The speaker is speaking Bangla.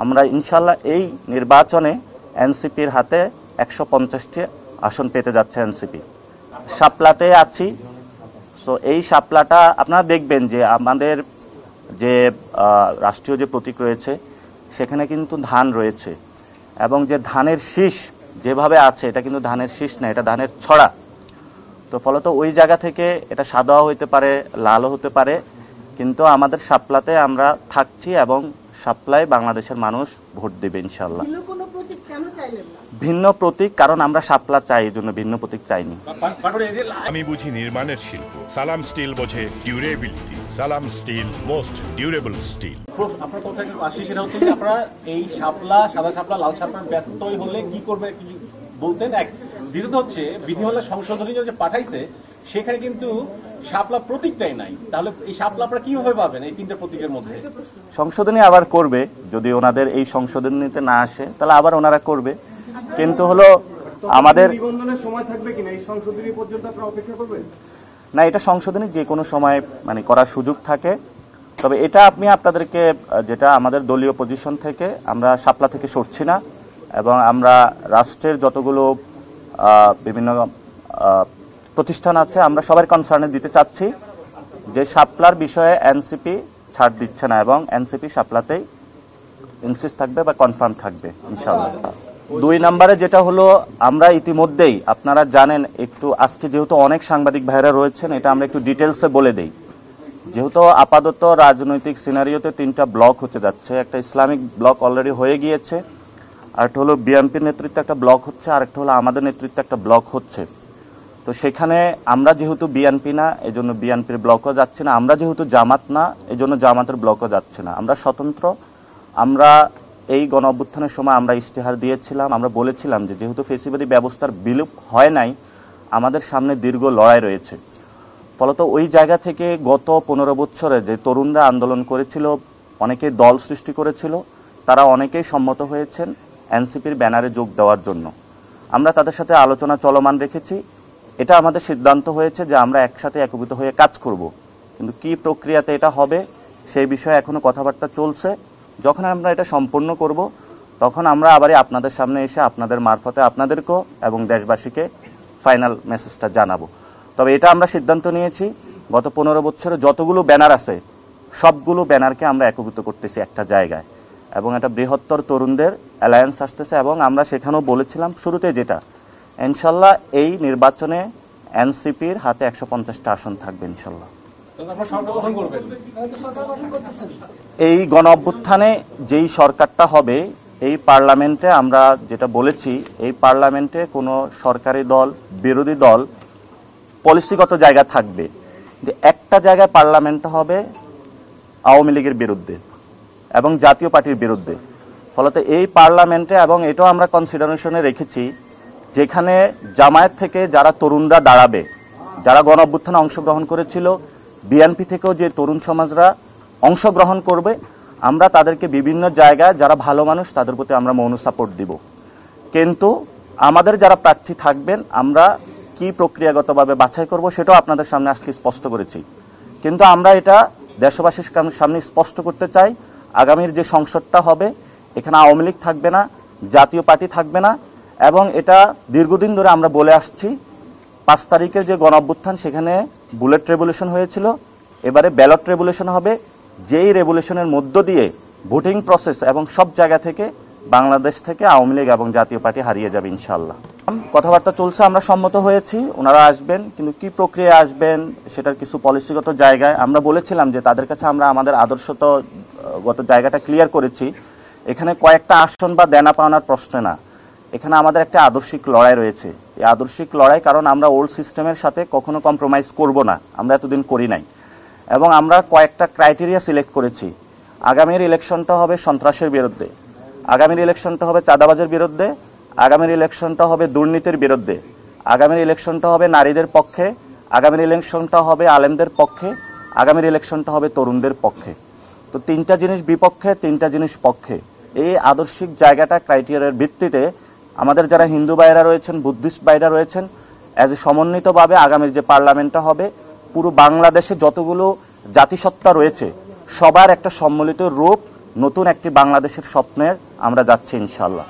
আমরা ইনশাল্লাহ এই নির্বাচনে এনসিপির হাতে 150টি আসন পেতে যাচ্ছে এনসিপি। শাপলাতে আছি। সো এই শাপলাটা আপনারা দেখবেন যে আমাদের যে রাষ্ট্রীয় যে প্রতীক রয়েছে সেখানে কিন্তু ধান রয়েছে, এবং যে ধানের শীষ যেভাবে আছে এটা কিন্তু ধানের শীষ না, এটা ধানের ছড়া। তো ফলত ওই জায়গা থেকে এটা সাদাও হতে পারে, লালও হতে পারে, কিন্তু আমাদের শাপলাতে আমরা থাকছি এবং শাপলায় বাংলাদেশের মানুষ ভোট দেবে ইনশাল্লাহ। ভিন্ন প্রতীক, কারণ আমরা শাপলা চাই, এই জন্য ভিন্ন প্রতীক চাইনি। আমি বুঝি নির্মাণের শিল্প, সালাম স্টিল বোঝে ডিউরেবিলিটি। সালাম স্টিল, মোস্ট ডিউরেবল স্টিল। আপনার কথা আসি, সেটা হচ্ছে যে আপনারা এই শাপলা, সাদা শাপলা, লাল শাপলার ব্যত্যয় হলে কি করবে কি বলতেন। এক দ্বিতীয়ত হচ্ছে বিধিমালা সংশোধনী যে পাঠাইছে সেখানে কিন্তু শাপলা প্রতীকটাই নাই, তাহলে এই শাপলা আপনারা কিভাবে পাবেন এই তিনটা প্রতীকের মধ্যে? সংশোধনী আবার করবে, যদি ওনাদের এই সংশোধনীতে না আসে তাহলে আবার ওনারা করবে, কিন্তু হলো আমাদের নিবন্ধনের সময় থাকবে কিনা এই সংশোধনী পর্যন্ত আপনারা অপেক্ষা করবেন? না, এটা সংশোধনী যে কোনো সময় মানে করার সুযোগ থাকে। তবে এটা আমি আপনাদেরকে, যেটা আমাদের দলীয় পজিশন থেকে আমরা শাপলা থেকে সরছি না, এবং আমরা রাষ্ট্রের যতগুলো বিভিন্ন প্রতিষ্ঠান আছে আমরা সবার কনসার্নে দিতে চাচ্ছি যে শাপলার বিষয়ে এনসিপি ছাড় দিচ্ছে না, এবং এনসিপি শাপলাতেই ইনসিস্ট থাকবে বা কনফার্ম থাকবে ইনশাআল্লাহ। 2 নম্বরে যেটা হলো, আমরা ইতিমধ্যেই আপনারা জানেন, একটু আজকে যেহেতু অনেক সাংবাদিক ভাইরা রয়েছেন, এটা আমরা একটু ডিটেলসে বলে দেই। যেহেতু আপাতত রাজনৈতিক সিনারিওতে 3টা ব্লক হতে যাচ্ছে, একটা ইসলামিক ব্লক অলরেডি হয়ে গিয়েছে, আরেকটা হলো বিএনপির নেতৃত্বে একটা ব্লক হচ্ছে, আরেকটা হলো আমাদের নেতৃত্বে একটা ব্লক হচ্ছে। তো সেখানে আমরা যেহেতু বিএনপি না, এজন্য বিএনপির ব্লকও যাচ্ছে না, আমরা যেহেতু জামাত না, এজন্য জামাতের ব্লকও যাচ্ছে না, আমরা স্বতন্ত্র। আমরা এই গণ অভ্যুত্থানের সময় আমরা ইশতেহার দিয়েছিলাম, আমরা বলেছিলাম যে যেহেতু ফেসিবাদী ব্যবস্থার বিলুপ হয় নাই, আমাদের সামনে দীর্ঘ লড়াই রয়েছে। ফলত ওই জায়গা থেকে গত 15 বছরে যে তরুণরা আন্দোলন করেছিল, অনেকেই দল সৃষ্টি করেছিল, তারা অনেকেই সম্মত হয়েছেন এনসিপির ব্যানারে যোগ দেওয়ার জন্য। আমরা তাদের সাথে আলোচনা চলমান রেখেছি। এটা আমাদের সিদ্ধান্ত হয়েছে যে আমরা একসাথে একীভূত হয়ে কাজ করব, কিন্তু কি প্রক্রিয়াতে এটা হবে সেই বিষয়ে এখনো কথাবার্তা চলছে। যখন আমরা এটা সম্পূর্ণ করব তখন আমরা আবারই আপনাদের সামনে এসে আপনাদের মারফতে আপনাদেরকেও এবং দেশবাসীকে ফাইনাল মেসেজটা জানাবো। তবে এটা আমরা সিদ্ধান্ত নিয়েছি, গত 15 বছরে যতগুলো ব্যানার আছে সবগুলো ব্যানারকে আমরা একীভূত করতেছি একটা জায়গায়, এবং এটা বৃহত্তর তরুণদের অ্যালায়েন্স আসতেছে। এবং আমরা সেখানেও বলেছিলাম শুরুতে যেটা, ইনশাল্লাহ এই নির্বাচনে এনসিপির হাতে 150টা আসন থাকবে ইনশাল্লাহ। এই গণ অভ্যুত্থানে যেই সরকারটা হবে, এই পার্লামেন্টে আমরা যেটা বলেছি, এই পার্লামেন্টে কোনো সরকারি দল, বিরোধী দল পলিসিগত জায়গা থাকবে, কিন্তু একটা জায়গায় পার্লামেন্টটা হবে আওয়ামী লীগের বিরুদ্ধে এবং জাতীয় পার্টির বিরুদ্ধে। ফলত এই পার্লামেন্টে, এবং এটাও আমরা কনসিডারেশনে রেখেছি, যেখানে জামায়াত থেকে যারা তরুণরা দাঁড়াবে, যারা গণ অভ্যুত্থানে অংশগ্রহণ করেছিল, বিএনপি থেকেও যে তরুণ সমাজরা অংশগ্রহণ করবে, আমরা তাদেরকে বিভিন্ন জায়গায় যারা ভালো মানুষ তাদের প্রতি আমরা মৌন সাপোর্ট দিব। কিন্তু আমাদের যারা প্রার্থী থাকবেন আমরা কি প্রক্রিয়াগতভাবে বাছাই করব সেটাও আপনাদের সামনে আজকে স্পষ্ট করেছি। কিন্তু আমরা এটা দেশবাসীর সামনে স্পষ্ট করতে চাই, আগামীর যে সংসদটা হবে এখানে আওয়ামী লীগ থাকবে না, জাতীয় পার্টি থাকবে না, এবং এটা দীর্ঘদিন ধরে আমরা বলে আসছি। 5 তারিখের যে গণ অভ্যুত্থান সেখানে বুলেট রেভলিউশন হয়েছিল, এবারে ব্যালট রেভলিউশন হবে, যেই রেভলিউশনের মধ্য দিয়ে ভোটিং প্রসেস এবং সব জায়গা থেকে বাংলাদেশ থেকে আওয়ামী লীগ এবং জাতীয় পার্টি হারিয়ে যাবে ইনশাআল্লাহ। কথাবার্তা চলছে, আমরা সম্মত হয়েছি, ওনারা আসবেন, কিন্তু কি প্রক্রিয়া আসবেন সেটার কিছু পলিসিগত জায়গায় আমরা বলেছিলাম যে তাদের কাছে আমরা আমাদের আদর্শগত জায়গাটা ক্লিয়ার করেছি। এখানে কয়েকটা আসন বা দেনা পাওনার প্রশ্ন না, এখানে আমাদের একটা আদর্শিক লড়াই রয়েছে। এই আদর্শিক লড়াই, কারণ আমরা ওল্ড সিস্টেমের সাথে কখনো কম্প্রোমাইজ করব না, আমরা এতদিন করি নাই, এবং আমরা কয়েকটা ক্রাইটেরিয়া সিলেক্ট করেছি। আগামীর ইলেকশনটা হবে সন্ত্রাসের বিরুদ্ধে, আগামীর ইলেকশনটা হবে চাঁদাবাজের বিরুদ্ধে, আগামীর ইলেকশনটা হবে দুর্নীতির বিরুদ্ধে, আগামীর ইলেকশনটা হবে নারীদের পক্ষে, আগামীর ইলেকশনটা হবে আলেমদের পক্ষে, আগামীর ইলেকশনটা হবে তরুণদের পক্ষে। তো 3টা জিনিস বিপক্ষে, 3টা জিনিস পক্ষে। এই আদর্শিক জায়গাটা ক্রাইটেরিয়ার ভিত্তিতে আমাদের যারা হিন্দু ভাইরা রয়েছেন, বুদ্ধিস্ট ভাইরা রয়েছেন, অ্যাজ এ সমন্বিতভাবে আগামীর যে পার্লামেন্টটা হবে, পুরো বাংলাদেশে যতগুলো জাতিসত্তা রয়েছে সবার একটা সম্মিলিত রূপ নতুন একটি বাংলাদেশের স্বপ্নের আমরা যাচ্ছি ইনশাআল্লাহ।